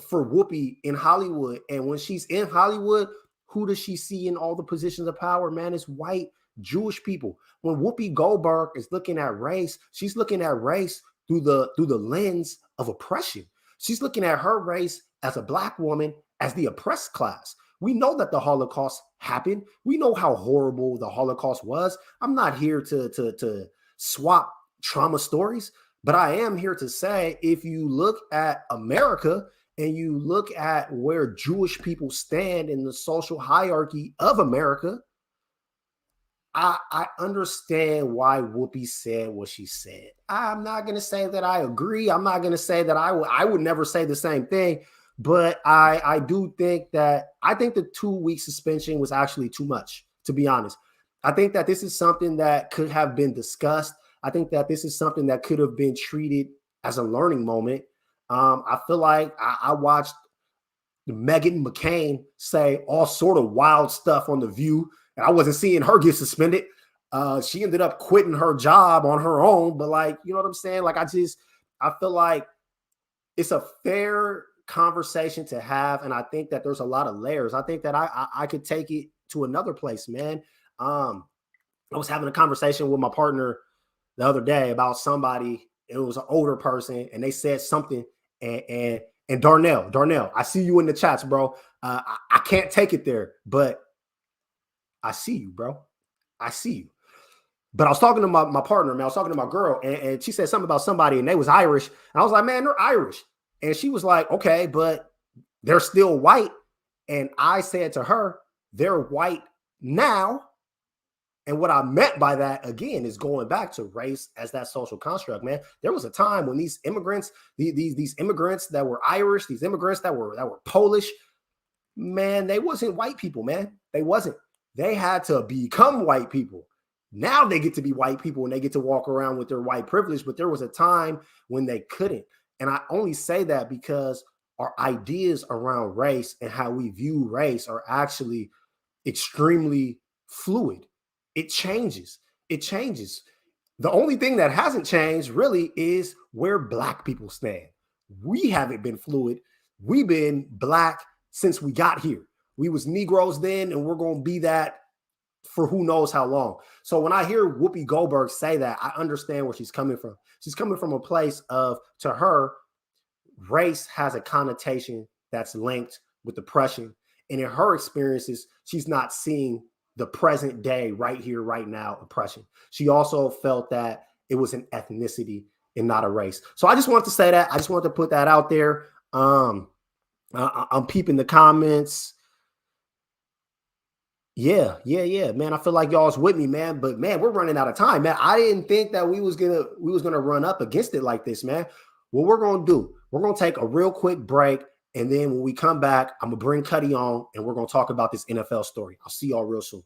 for Whoopi in Hollywood. And when she's in Hollywood, who does she see in all the positions of power, man? It's white Jewish people. When Whoopi Goldberg is looking at race, she's looking at race through the lens of oppression. She's looking at her race as a Black woman, as the oppressed class. We know that the Holocaust happened. We know how horrible the Holocaust was. I'm not here to swap trauma stories, but I am here to say, if you look at America and you look at where Jewish people stand in the social hierarchy of America, I understand why Whoopi said what she said. I'm not going to say that I agree. I'm not going to say that I would never say the same thing. But I do think that the 2-week suspension was actually too much, to be honest. I think that this is something that could have been discussed. I think that this is something that could have been treated as a learning moment. I feel like I watched Meghan McCain say all sort of wild stuff on The View, and I wasn't seeing her get suspended. She ended up quitting her job on her own. But like, you know what I'm saying? Like, I feel like it's a fair conversation to have, and I think that there's a lot of layers. I think that I could take it to another place, man. I was having a conversation with my partner the other day about somebody. It was an older person, and they said something, and Darnell, I see you in the chats, bro. I can't take it there, but I see you, bro. I see you. But I was talking to my partner, man. I was talking to my girl, and she said something about somebody, and they was Irish, and I was like, man, they're Irish. And she was like, okay, but they're still white. And I said to her, they're white now. And what I meant by that, again, is going back to race as that social construct, man. There was a time when these immigrants, these immigrants that were Irish, these immigrants that were Polish, man, they wasn't white people, man. They wasn't. They had to become white people. Now they get to be white people and they get to walk around with their white privilege. But there was a time when they couldn't. And I only say that because our ideas around race and how we view race are actually extremely fluid. It changes. It changes. The only thing that hasn't changed really is where Black people stand. We haven't been fluid. We've been Black since we got here. We was Negroes then, and we're going to be that for who knows how long. So when I hear Whoopi Goldberg say that, I understand where she's coming from. She's coming from a place of, to her, race has a connotation that's linked with oppression. And in her experiences, she's not seeing the present day, right here, right now, oppression. She also felt that it was an ethnicity and not a race. So I just wanted to say that. I just wanted to put that out there. I'm peeping the comments. Yeah, man. I feel like y'all's with me, man. But man, we're running out of time, man. I didn't think that we was gonna run up against it like this, man. What we're gonna do, we're gonna take a real quick break, and then when we come back, I'm gonna bring Cuddy on, and we're gonna talk about this NFL story. I'll see y'all real soon.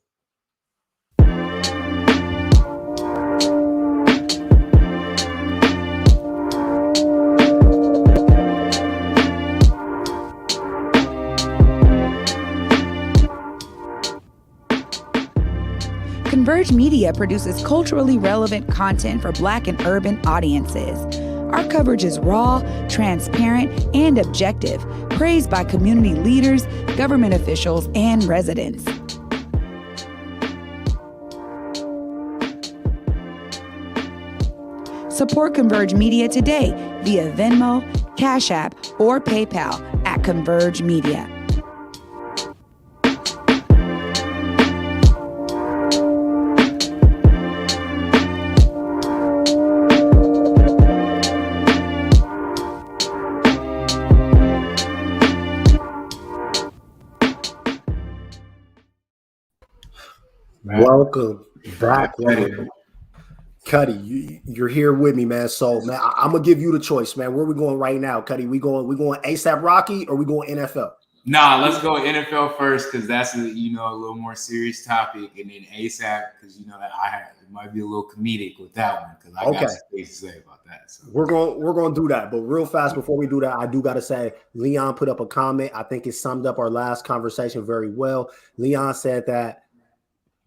Converge Media produces culturally relevant content for Black and urban audiences. Our coverage is raw, transparent, and objective, praised by community leaders, government officials, and residents. Support Converge Media today via Venmo, Cash App, or PayPal at Converge Media. Welcome back, Cuddy. You're here with me, man. So, man, I'm gonna give you the choice, man. Where we going right now, Cuddy? We going ASAP Rocky or we going NFL? Nah, let's go NFL first because that's a little more serious topic, and then ASAP because it might be a little comedic with that one because I got some things to say about that. So we're going to do that, but real fast before we do that, I do got to say Leon put up a comment. I think it summed up our last conversation very well. Leon said that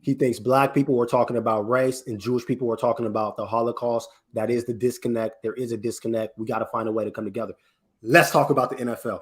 he thinks Black people were talking about race and Jewish people were talking about the Holocaust. That is the disconnect. There is a disconnect. We got to find a way to come together. Let's talk about the NFL.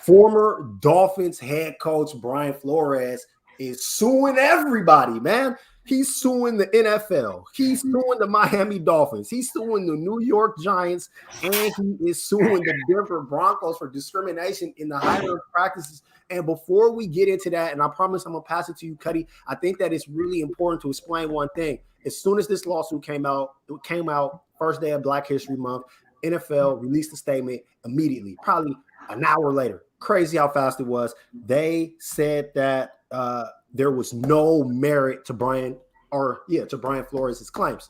Former Dolphins head coach Brian Flores is suing everybody, man. He's suing the NFL. He's suing the Miami Dolphins. He's suing the New York Giants. And he is suing the Denver Broncos for discrimination in the hiring practices. And before we get into that, and I promise I'm going to pass it to you, Cuddy, I think that it's really important to explain one thing. As soon as this lawsuit came out, first day of Black History Month, NFL released a statement immediately, probably an hour later. Crazy how fast it was. They said that there was no merit to Brian Flores' claims.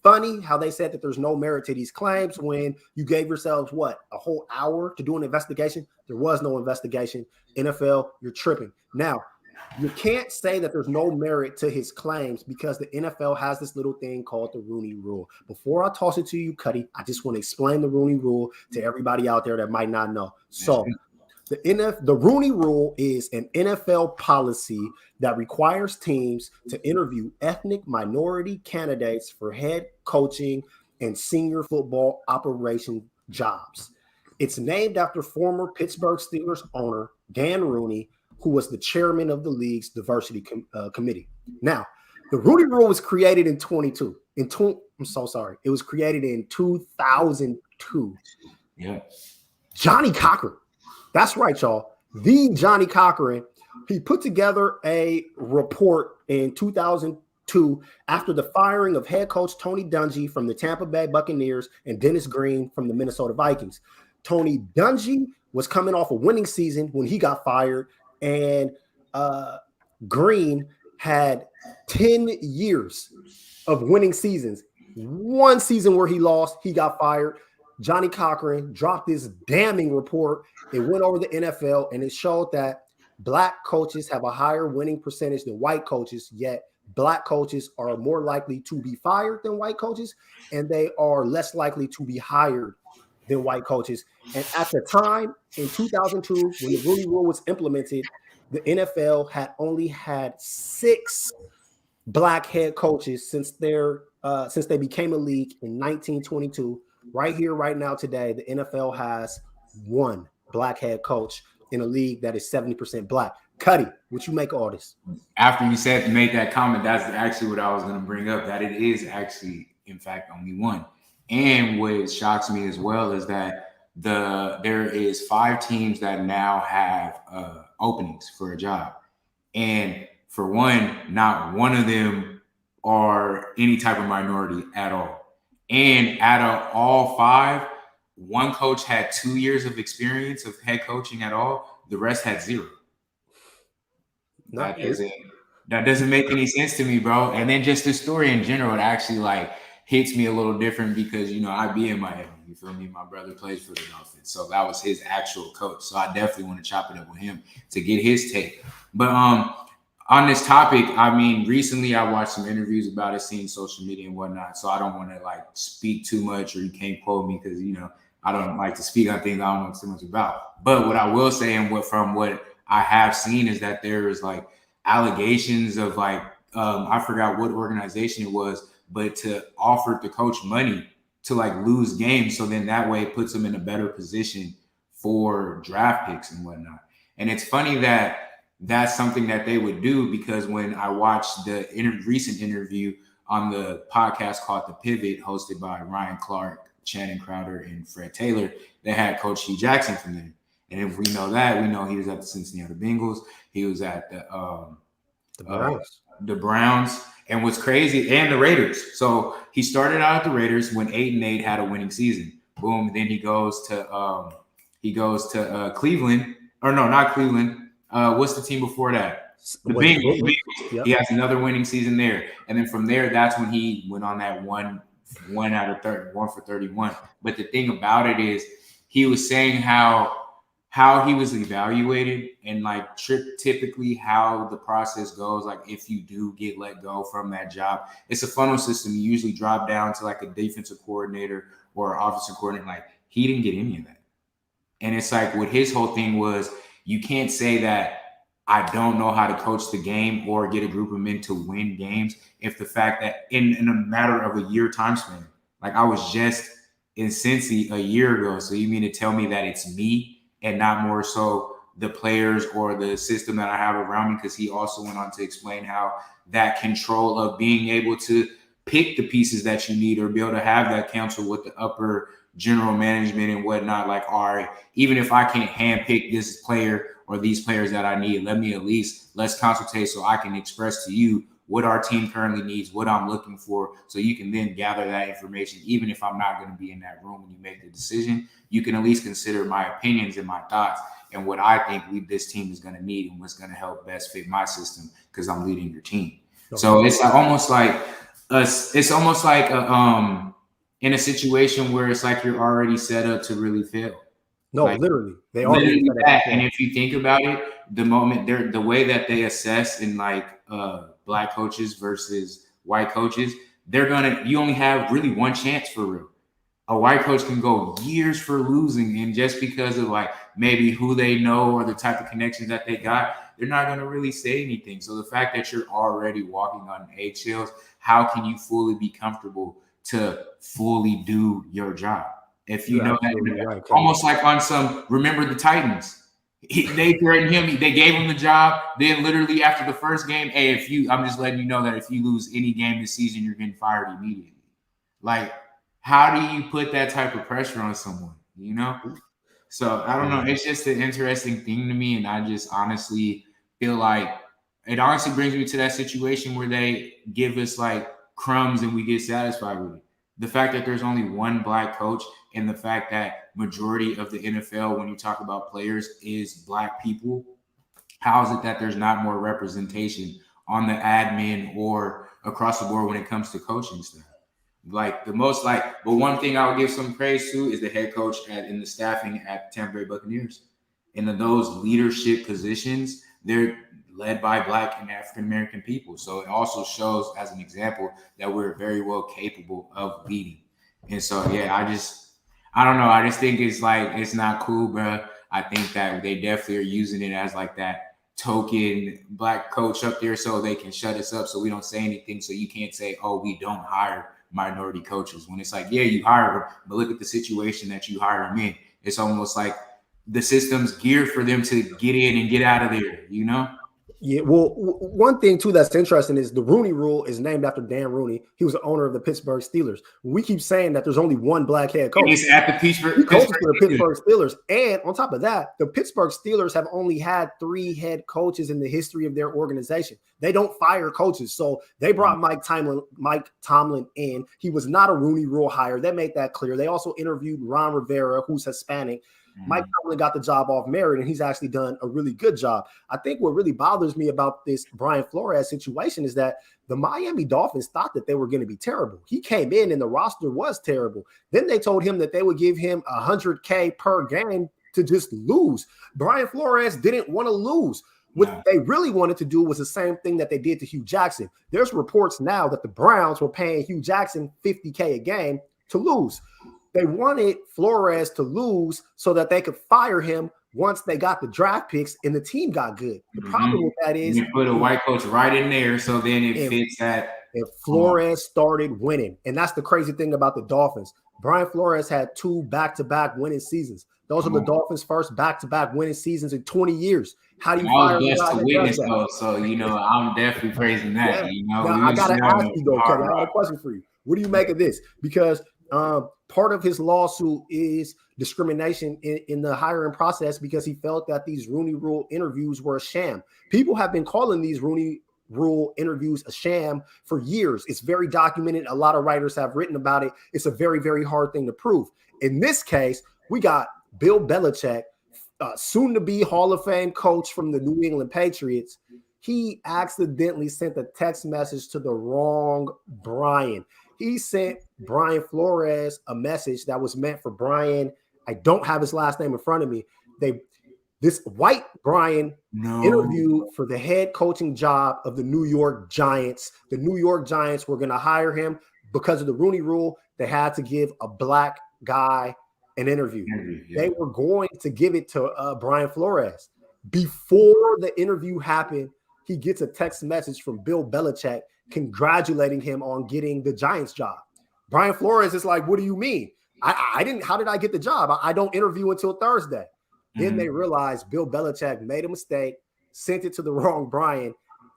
Funny how they said that there's no merit to these claims when you gave yourselves a whole hour to do an investigation. There was no investigation. NFL, you're tripping. Now, you can't say that there's no merit to his claims because the NFL has this little thing called the Rooney Rule. Before I toss it to you, Cuddy, I just want to explain the Rooney Rule to everybody out there that might not know. So the Rooney Rule is an NFL policy that requires teams to interview ethnic minority candidates for head coaching and senior football operation jobs. It's named after former Pittsburgh Steelers owner Dan Rooney, who was the chairman of the league's diversity committee. Now, the Rooney Rule was created in 2002. It was created in 2002. Yeah. Johnny Cochran. That's right, y'all. The Johnny Cochran, he put together a report in 2002 after the firing of head coach Tony Dungy from the Tampa Bay Buccaneers and Dennis Green from the Minnesota Vikings. Tony Dungy was coming off a winning season when he got fired, and Green had 10 years of winning seasons. One season where he lost, he got fired. Johnny Cochran dropped this damning report. It went over the NFL, and it showed that Black coaches have a higher winning percentage than white coaches, yet Black coaches are more likely to be fired than white coaches, and they are less likely to be hired than white coaches. And at the time, in 2002, when the Rooney Rule was implemented, the NFL had only had 6 Black head coaches since they became a league in 1922. Right here, right now, today, the NFL has 1 Black head coach in a league that is 70% Black. Cuddy, what you make of all this? After you made that comment, that's actually what I was going to bring up, that it is actually, in fact, only 1. And what shocks me as well is that there is 5 teams that now have openings for a job. And for one, not one of them are any type of minority at all. And out of all 5, 1 coach had 2 years of experience of head coaching at all. The rest had 0. That doesn't make any sense to me, bro. And then just the story in general, it actually hits me a little different because, I be in Miami. You feel me? My brother plays for the Dolphins. So that was his actual coach. So I definitely want to chop it up with him to get his take. But on this topic, recently I watched some interviews about it, seeing social media and whatnot. So I don't want to speak too much, or you can't quote me because, I don't like to speak on things I don't know too much about. But what I will say, and from what I have seen, is that there is allegations of I forgot what organization it was, but to offer the coach money to like lose games. So then that way it puts them in a better position for draft picks and whatnot. And it's funny that that's something that they would do, because when I watched the recent interview on the podcast called The Pivot, hosted by Ryan Clark, Shannon Crowder, and Fred Taylor, they had Coach Hugh Jackson from there. And if we know that, we know he was at the Cincinnati Bengals. He was at the Browns, and what's crazy, and the Raiders. So he started out at the Raiders when 8-8 had a winning season. Boom. Then he goes to Cleveland, or no, not Cleveland. What's the team before that? The Bengals. Yep. He has another winning season there, and then from there, that's when he went on that one for 31. But the thing about it is, he was saying how he was evaluated, and like typically how the process goes. Like if you do get let go from that job, it's a funnel system. You usually drop down to like a defensive coordinator or offensive coordinator. Like he didn't get any of that. And it's like what his whole thing was, you can't say that I don't know how to coach the game or get a group of men to win games if the fact that in a matter of a year time span, like I was just in Cincy a year ago. So you mean to tell me that it's me and not more so the players or the system that I have around me? Because he also went on to explain how that control of being able to pick the pieces that you need or be able to have that counsel with the upper general management and whatnot. Like, all right, even if I can't handpick this player or these players that I need, let's consultate so I can express to you what our team currently needs, what I'm looking for, so you can then gather that information. Even if I'm not going to be in that room when you make the decision, you can at least consider my opinions and my thoughts and what I think this team is going to need and what's going to help best fit my system, because I'm leading your team. Okay. So it's almost like in a situation where it's like you're already set up to really fail. No, like, literally, they are that. And if you think about it, the way that they assess in like black coaches versus white coaches, you only have really one chance for real. A white coach can go years for losing, and just because of like maybe who they know or the type of connections that they got, they're not going to really say anything. So the fact that you're already walking on eggshells, how can you fully be comfortable to fully do your job? If you know that, right, almost like on some, remember the Titans, they threatened him. They gave him the job. Then literally after the first game, hey, I'm just letting you know that if you lose any game this season, you're getting fired immediately. Like, how do you put that type of pressure on someone, you know? So I don't know. It's just an interesting thing to me. And I just honestly feel like it honestly brings me to that situation where they give us like crumbs and we get satisfied with it. The fact that there's only one black coach, and the fact that majority of the NFL, when you talk about players, is black people, how is it that there's not more representation on the admin or across the board when it comes to coaching staff? But one thing I would give some praise to is the head coach in the staffing at Tampa Bay Buccaneers. And in those leadership positions, they're led by black and African-American people. So it also shows as an example that we're very well capable of leading. And so, yeah, I don't know. I just think it's not cool, bro. I think that they definitely are using it as like that token black coach up there so they can shut us up so we don't say anything. So you can't say, oh, we don't hire minority coaches, when it's like, yeah, you hire them, but look at the situation that you hire them in. It's almost like the system's geared for them to get in and get out of there, you know? Yeah, well, one thing too that's interesting is the Rooney Rule is named after Dan Rooney. He was the owner of the Pittsburgh Steelers. We keep saying that there's only one black head coach. He's at the Pittsburgh Steelers. And on top of that, the Pittsburgh Steelers have only had 3 head coaches in the history of their organization. They don't fire coaches. So they brought Mike Tomlin in. He was not a Rooney Rule hire. They made that clear. They also interviewed Ron Rivera, who's Hispanic. Mike Tomlin got the job off merit, and he's actually done a really good job. I think what really bothers me about this Brian Flores situation is that the Miami Dolphins thought that they were going to be terrible. He came in and the roster was terrible. Then they told him that they would give him $100K per game to just lose. Brian Flores didn't want to lose. What they really wanted to do was the same thing that they did to Hugh Jackson. There's reports now that the Browns were paying Hugh Jackson $50K a game to lose. They wanted Flores to lose so that they could fire him once they got the draft picks and the team got good. The problem with that is you put a white coach right in there, so then it fits that. And Flores started winning. And that's the crazy thing about the Dolphins. Brian Flores had 2 back-to-back winning seasons. Those are the Dolphins' first back-to-back winning seasons in 20 years. How do you fire a guy to witness though? So I'm definitely praising that. Now, I gotta ask you though, Cuddy, I got a question for you. What do you make of this? Because part of his lawsuit is discrimination in the hiring process because he felt that these Rooney Rule interviews were a sham. People have been calling these Rooney Rule interviews a sham for years. It's very documented. A lot of writers have written about it. It's a very, very hard thing to prove. In this case, we got Bill Belichick, soon to be Hall of Fame coach from the New England Patriots. He accidentally sent a text message to the wrong Brian. He sent Brian Flores a message that was meant for Brian. I don't have his last name in front of me. This white Brian interviewed for the head coaching job of the New York Giants. The New York Giants were going to hire him because of the Rooney Rule. They had to give a black guy an interview. They were going to give it to Brian Flores. Before the interview happened, he gets a text message from Bill Belichick congratulating him on getting the Giants job. Brian Flores is like, what do you mean? I didn't. How did I get the job? I don't interview until Thursday. Then they realized Bill Belichick made a mistake, sent it to the wrong Brian,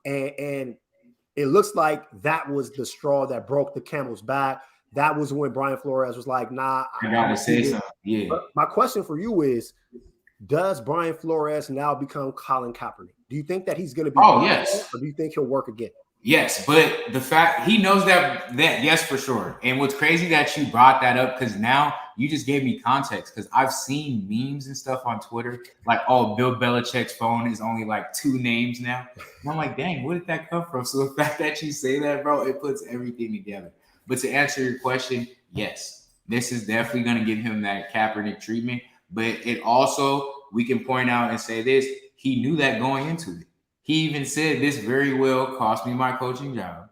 and it looks like that was the straw that broke the camel's back. That was when Brian Flores was like, nah. I got to say something. Yeah. But my question for you is, does Brian Flores now become Colin Kaepernick? Do you think that he's going to be yes. Or do you think he'll work again? Yes, but the fact he knows that yes, for sure. And what's crazy that you brought that up, because now you just gave me context, because I've seen memes and stuff on Twitter like, oh, Bill Belichick's phone is only like 2 names now. And I'm like, dang, where did that come from? So the fact that you say that, bro, it puts everything together. But to answer your question, yes, this is definitely going to give him that Kaepernick treatment. But it also, we can point out and say this, he knew that going into it. He even said this very well cost me my coaching job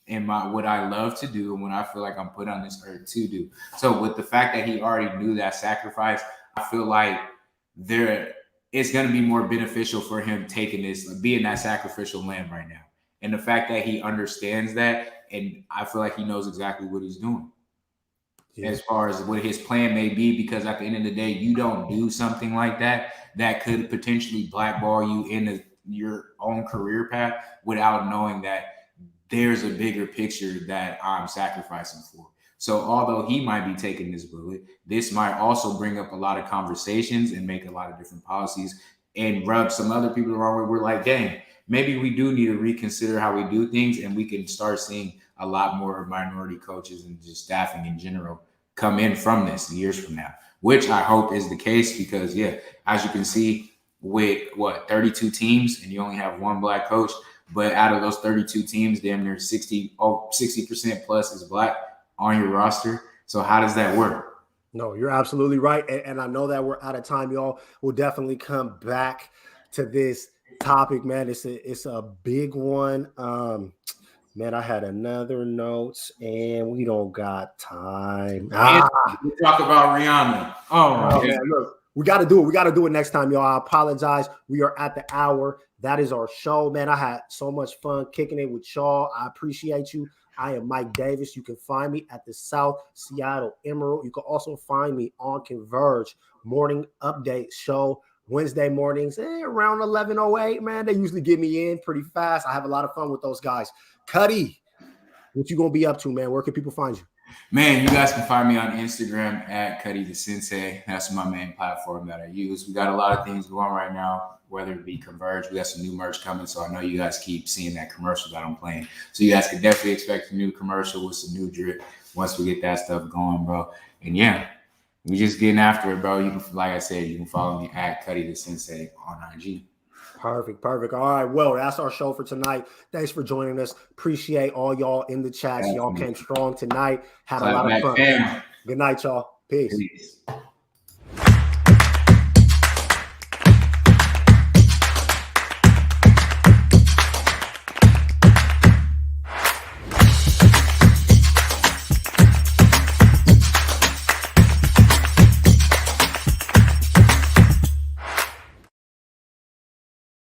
and what I love to do and what I feel like I'm put on this earth to do. So with the fact that he already knew that sacrifice, I feel like it's going to be more beneficial for him taking this, being that sacrificial lamb right now. And the fact that he understands that, and I feel like he knows exactly what he's doing. Yeah. As far as what his plan may be, because at the end of the day, you don't do something like that could potentially blackball you in your own career path without knowing that there's a bigger picture that I'm sacrificing for. So although he might be taking this bullet, this might also bring up a lot of conversations and make a lot of different policies and rub some other people the wrong way. We're like, dang, maybe we do need to reconsider how we do things, and we can start seeing a lot more minority coaches and just staffing in general come in from this years from now, which I hope is the case because, yeah, as you can see, with 32 teams and you only have 1 black coach, but out of those 32 teams, damn near 60% plus is black on your roster. So how does that work? No, you're absolutely right. And I know that we're out of time, y'all. We'll definitely come back to this topic, man. It's a big one. Man, I had another note and we don't got time. We talk about Rihanna. Oh, man, look. We got to do it. We got to do it next time, y'all. I apologize. We are at the hour. That is our show, man. I had so much fun kicking it with y'all. I appreciate you. I am Mike Davis. You can find me at the South Seattle Emerald. You can also find me on Converge morning update show Wednesday mornings around 11:08. Man, they usually get me in pretty fast. I have a lot of fun with those guys. Cuddy, what you gonna be up to, man? Where can people find you? Man, you guys can find me on Instagram at Cuddy the Sensei. That's my main platform that I use. We got a lot of things going right now, whether it be Converge. We got some new merch coming, so I know you guys keep seeing that commercial that I'm playing. So you guys can definitely expect a new commercial with some new drip once we get that stuff going, bro. And yeah, we just getting after it, bro. You can, like I said, you can follow me at Cuddy the Sensei on IG. Perfect. All right. Well, that's our show for tonight. Thanks for joining us. Appreciate all y'all in the chats. Y'all came strong tonight. Had a lot of fun. Good night, y'all. Peace.